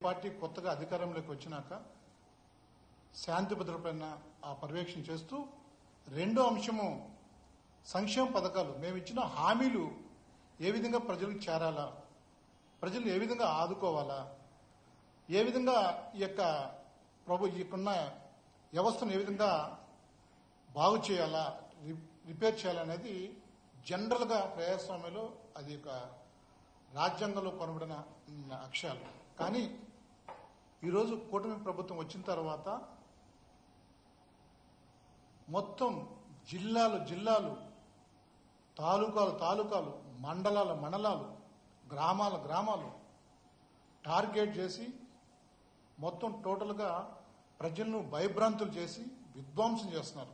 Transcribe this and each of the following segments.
Party కొత్తగా అధికారంలోకి వచ్చినాక శాంతి భద్రతపైన ఆ పర్యవేక్షణ చేస్తూ రెండో అంశము సంక్షేమ పథకాలు మేము ఇచ్చిన హామీలు ఏ విధంగా ప్రజలకు చేరాలా, ప్రజలు ఏ విధంగా ఆదుకోవాలా, ఏ విధంగా ఈ యొక్క వ్యవస్థను ఏ విధంగా బాగు చేయాలా, రిపేర్ చేయాలనేది జనరల్గా ప్రజాస్వామ్యంలో అది ఒక రాజ్యాంగంలో కొనబడిన అక్షరాలు. కానీ ఈరోజు కూటమి ప్రభుత్వం వచ్చిన తర్వాత మొత్తం జిల్లాలు తాలూకాలు మండలాలు గ్రామాలు టార్గెట్ చేసి మొత్తం టోటల్గా ప్రజలను భయభ్రాంతులు చేసి విధ్వంసం చేస్తున్నారు.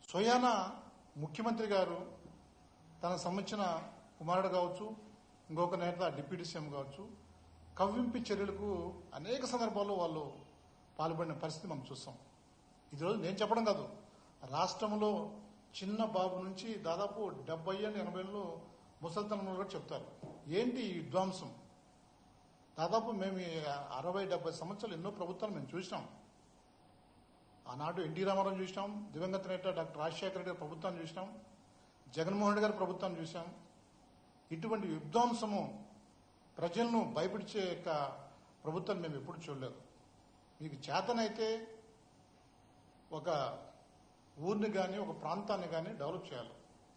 స్వయాన ముఖ్యమంత్రి గారు తనకు సంబంధించిన కుమారుడు కావచ్చు, ఇంకొక నేత డిప్యూటీ సీఎం కావచ్చు, కవ్వింపు చర్యలకు అనేక సందర్భాల్లో వాళ్ళు పాల్పడిన పరిస్థితి మనం చూస్తాం. ఈరోజు నేను చెప్పడం కాదు, రాష్ట్రంలో చిన్న బాబు నుంచి దాదాపు 70 ఏళ్ళు 80 ఏళ్ళు ముసలితనంలో కూడా చెప్తారు. ఏంటి ఈ విధ్వంసం? దాదాపు మేము 60-70 సంవత్సరాలు ఎన్నో ప్రభుత్వాలు మేము చూసినాం. ఆనాడు ఎన్టీ రామారావు చూసినాం, దివంగత నేత డాక్టర్ రాజశేఖర రెడ్డి గారి ప్రభుత్వాన్ని చూసినాం, జగన్మోహన్ రెడ్డి గారి ప్రభుత్వాన్ని చూసాం. ఇటువంటి విధ్వంసము ప్రజలను భయపడిచే ప్రభుత్వాన్ని మేము ఎప్పుడు చూడలేదు. మీకు చేతనైతే ఒక ఊరిని కానీ ఒక ప్రాంతాన్ని కానీ డెవలప్ చేయాలి.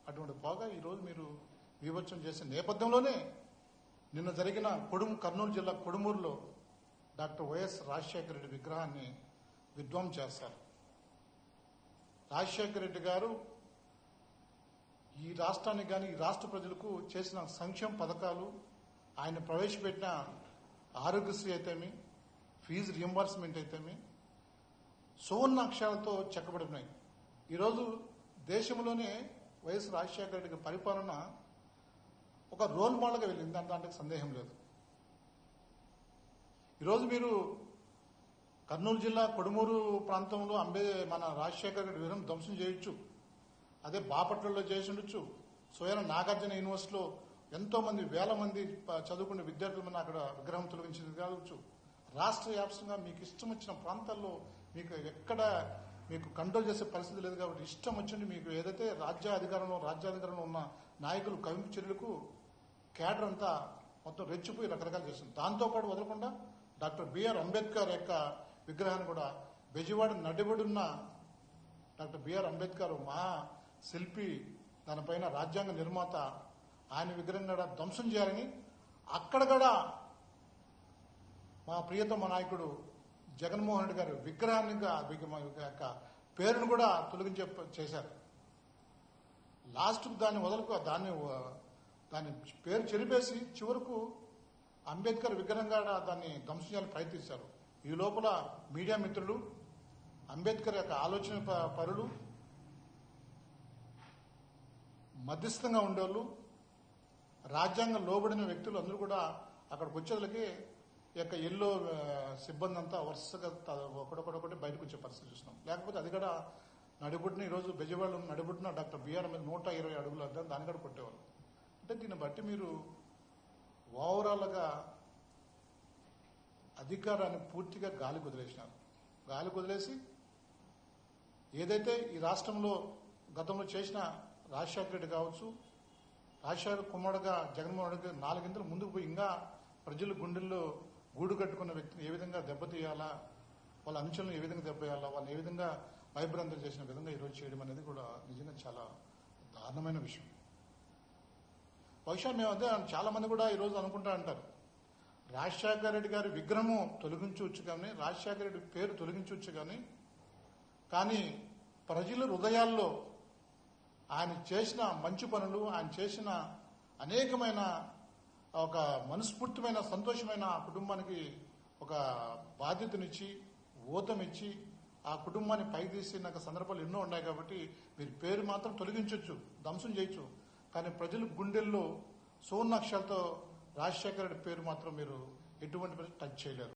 అటువంటి బాగా ఈరోజు మీరు వివచ్చం చేసే నేపథ్యంలోనే నిన్న జరిగిన కర్నూలు జిల్లా కొడుమూరులో డాక్టర్ వైఎస్ రాజశేఖర రెడ్డి విగ్రహాన్ని విధ్వంసం చేస్తారు. రాజశేఖర రెడ్డి గారు ఈ రాష్ట్రానికి కానీ ఈ రాష్ట్ర ప్రజలకు చేసిన సంక్షేమ పథకాలు, ఆయన ప్రవేశపెట్టిన ఆరోగ్యశ్రీ అయితేమి, ఫీజు రియంబర్స్మెంట్ అయితేమి సువర్ణ అక్షరాలతో చెక్కబడి ఉన్నాయి. ఈరోజు దేశంలోనే వైఎస్ రాజశేఖర రెడ్డి పరిపాలన ఒక రోల్ మోడల్గా వెళ్ళింది, దాంట్లో సందేహం లేదు. ఈరోజు మీరు కర్నూలు జిల్లా కొడుమూరు ప్రాంతంలో మన రాజశేఖర రెడ్డి విగ్రహం ధ్వంసం చేయొచ్చు, అదే బాపట్లలో చేసి ఉండొచ్చు, స్వయం నాగార్జున యూనివర్సిటీలో ఎంతో మంది వేల మంది చదువుకునే విద్యార్థులు అక్కడ విగ్రహం తొలగించింది కావచ్చు. రాష్ట్ర వ్యాప్తంగా మీకు ఇష్టం వచ్చిన ప్రాంతాల్లో మీకు ఎక్కడ మీకు కంట్రోల్ చేసే పరిస్థితి లేదు కాబట్టి ఇష్టం వచ్చింది మీకు ఏదైతే రాజ్యాధికారంలో ఉన్న నాయకులు కవింపు చర్యలకు కేడర్ అంతా మొత్తం రెచ్చిపోయి రకరకాలు చేస్తుంది. దాంతోపాటు వదలకుండా డాక్టర్ బిఆర్ అంబేద్కర్ యొక్క విగ్రహాన్ని కూడా బెజవాడ నడిబడున్న డాక్టర్ బిఆర్ అంబేద్కర్ మహా శిల్పి, దానిపైన రాజ్యాంగ నిర్మాత, ఆయన విగ్రహం కూడా ధ్వంసం చేయాలని అక్కడ కూడా మా ప్రియతమ నాయకుడు జగన్మోహన్ రెడ్డి గారి విగ్రహాన్ని యొక్క పేరును కూడా తొలగించే చేశారు. లాస్ట్కు దాన్ని దాని పేరు చెరిపేసి చివరకు అంబేద్కర్ విగ్రహం కూడా దాన్ని ధ్వంసం చేయాలని ప్రయత్నించారు. ఈ లోపల మీడియా మిత్రులు, అంబేద్కర్ యొక్క ఆలోచన పరులు, మధ్యస్థంగా ఉండేవాళ్ళు, రాజ్యాంగం లోబడిన వ్యక్తులు అందరూ కూడా అక్కడికి వచ్చేళ్ళకి యొక్క ఎల్లో సిబ్బంది అంతా వరుసగా ఒకటొకటి బయటకు వచ్చే పరిస్థితి చూస్తున్నాం. లేకపోతే అది కూడా నడిబుడిన ఈరోజు బెజవాడ నడిబుడిన డాక్టర్ బిఆర్ మీద 120 అడుగులు అర్థం దాన్ని కూడా కొట్టేవాళ్ళు. అంటే దీన్ని బట్టి మీరు ఓవరాల్గా అధికారాన్ని పూర్తిగా గాలి కుదిలేసినారు. గాలి కుదిలేసి ఏదైతే ఈ రాష్ట్రంలో గతంలో చేసిన రాజశేఖర రెడ్డి కావచ్చు, రాజశేఖర కుమారుడుగా జగన్మోహన్ రెడ్డి 4 ఇంతలు ముందుకు పోయి ఇంకా ప్రజల గుండెల్లో గూడు కట్టుకున్న వ్యక్తిని ఏ విధంగా దెబ్బతీయాలా, వాళ్ళ అంచెలను ఏ విధంగా దెబ్బతీయాలా, వాళ్ళు ఏ విధంగా భయభ్రాంతులు చేసిన విధంగా ఈరోజు చేయడం అనేది కూడా నిజంగా చాలా దారుణమైన విషయం. బహుశా మేము అదే చాలా మంది కూడా ఈరోజు అనుకుంటా అంటారు, రాజశేఖర రెడ్డి గారి విగ్రహము తొలగించవచ్చు కానీ, రాజశేఖర రెడ్డి పేరు తొలగించవచ్చు కానీ ప్రజల హృదయాల్లో ఆయన చేసిన మంచి పనులు, ఆయన చేసిన అనేకమైన ఒక మనస్ఫూర్తిమైన సంతోషమైన ఆ కుటుంబానికి ఒక బాధ్యతనిచ్చి ఊతమిచ్చి ఆ కుటుంబాన్ని పైకి తీసిన సందర్భాలు ఎన్నో ఉన్నాయి. కాబట్టి మీరు పేరు మాత్రం తొలగించవచ్చు, ధ్వంసం చేయొచ్చు, కానీ ప్రజల గుండెల్లో సువర్ణాక్షరాలతో రాజశేఖర రెడ్డి పేరు మాత్రం మీరు ఎటువంటి టచ్ చేయలేరు.